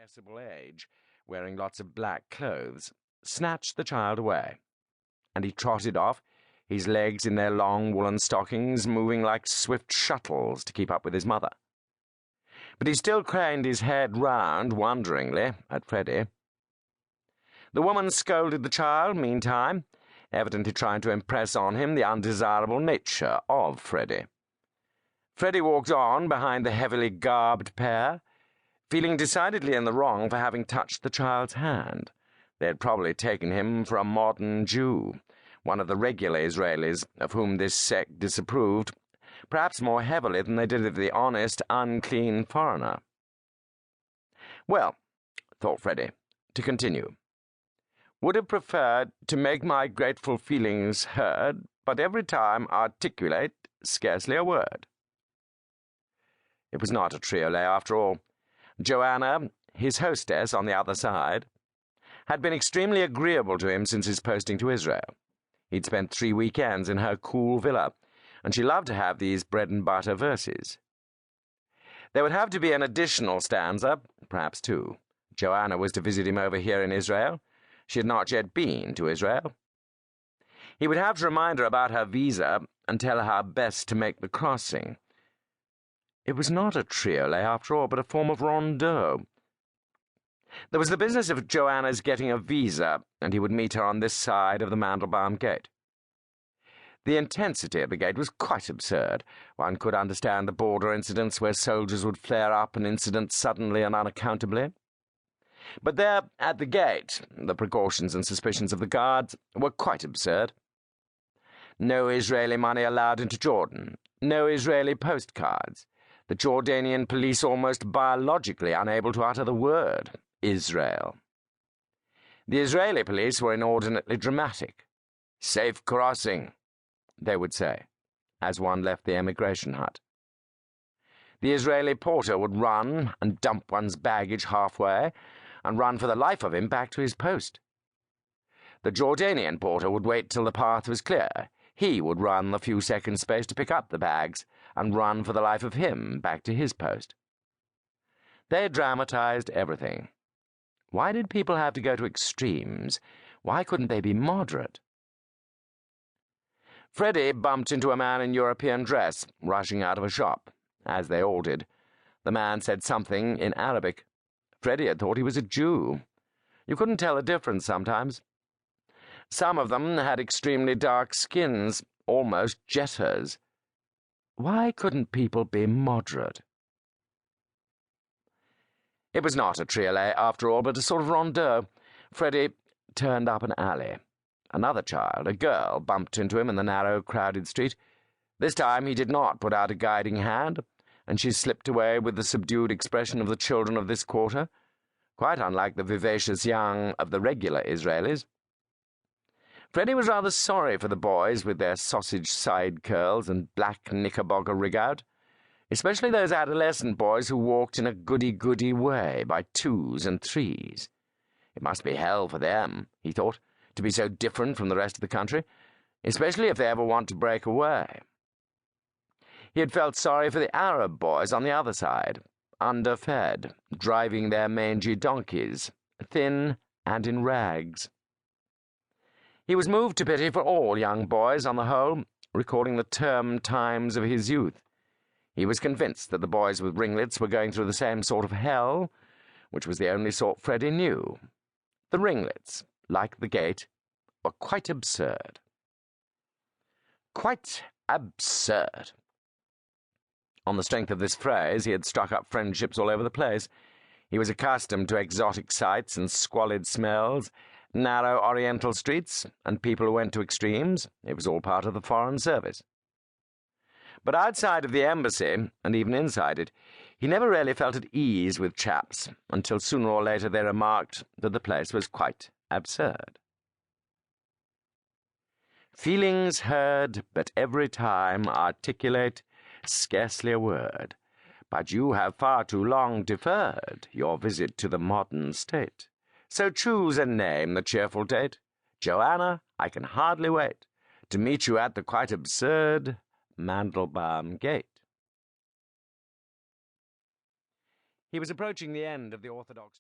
guessable age, wearing lots of black clothes, snatched the child away, and he trotted off, his legs in their long woolen stockings moving like swift shuttles to keep up with his mother. But he still craned his head round wonderingly at Freddy. The woman scolded the child, meantime, evidently trying to impress on him the undesirable nature of Freddy. Freddy walked on behind the heavily garbed pair, feeling decidedly in the wrong for having touched the child's hand. They had probably taken him for a modern Jew, one of the regular Israelis, of whom this sect disapproved, perhaps more heavily than they did of the honest, unclean foreigner. Well, thought Freddy, to continue, would have preferred to make my grateful feelings heard, but every time articulate scarcely a word. It was not a triolet after all. Joanna, his hostess on the other side, had been extremely agreeable to him since his posting to Israel. He'd spent 3 weekends in her cool villa, and she loved to have these bread-and-butter verses. There would have to be an additional stanza, perhaps 2. Joanna was to visit him over here in Israel. She had not yet been to Israel. He would have to remind her about her visa and tell her how best to make the crossing. It was not a triolet, after all, but a form of rondeau. There was the business of Joanna's getting a visa, and he would meet her on this side of the Mandelbaum Gate. The intensity of the gate was quite absurd. One could understand the border incidents where soldiers would flare up an incident suddenly and unaccountably. But there, at the gate, the precautions and suspicions of the guards were quite absurd. No Israeli money allowed into Jordan, no Israeli postcards, the Jordanian police almost biologically unable to utter the word Israel. The Israeli police were inordinately dramatic. "Safe crossing," they would say, as one left the emigration hut. The Israeli porter would run and dump one's baggage halfway, and run for the life of him back to his post. The Jordanian porter would wait till the path was clear. He would run the few seconds' space to pick up the bags, and run for the life of him back to his post. They dramatized everything. Why did people have to go to extremes? Why couldn't they be moderate? Freddy bumped into a man in European dress, rushing out of a shop, as they all did. The man said something in Arabic. Freddy had thought he was a Jew. You couldn't tell the difference sometimes. Some of them had extremely dark skins, almost jetters. Why couldn't people be moderate? It was not a triolet, after all, but a sort of rondeau. Freddy turned up an alley. Another child, a girl, bumped into him in the narrow, crowded street. This time he did not put out a guiding hand, and she slipped away with the subdued expression of the children of this quarter, quite unlike the vivacious young of the regular Israelis. Freddy was rather sorry for the boys with their sausage side curls and black knickerbocker rig-out, especially those adolescent boys who walked in a goody-goody way by 2s and 3s. It must be hell for them, he thought, to be so different from the rest of the country, especially if they ever want to break away. He had felt sorry for the Arab boys on the other side, underfed, driving their mangy donkeys, thin and in rags. He was moved to pity for all young boys on the whole, recalling the term times of his youth. He was convinced that the boys with ringlets were going through the same sort of hell, which was the only sort Freddy knew. The ringlets, like the gate, were quite absurd. Quite absurd. On the strength of this phrase, he had struck up friendships all over the place. He was accustomed to exotic sights and squalid smells, narrow oriental streets, and people who went to extremes. It was all part of the Foreign Service. But outside of the embassy, and even inside it, he never really felt at ease with chaps, until sooner or later they remarked that the place was quite absurd. Feelings heard, but every time articulate scarcely a word. But you have far too long deferred your visit to the modern state. So choose and name the cheerful date. Joanna, I can hardly wait to meet you at the quite absurd Mandelbaum Gate. He was approaching the end of the Orthodox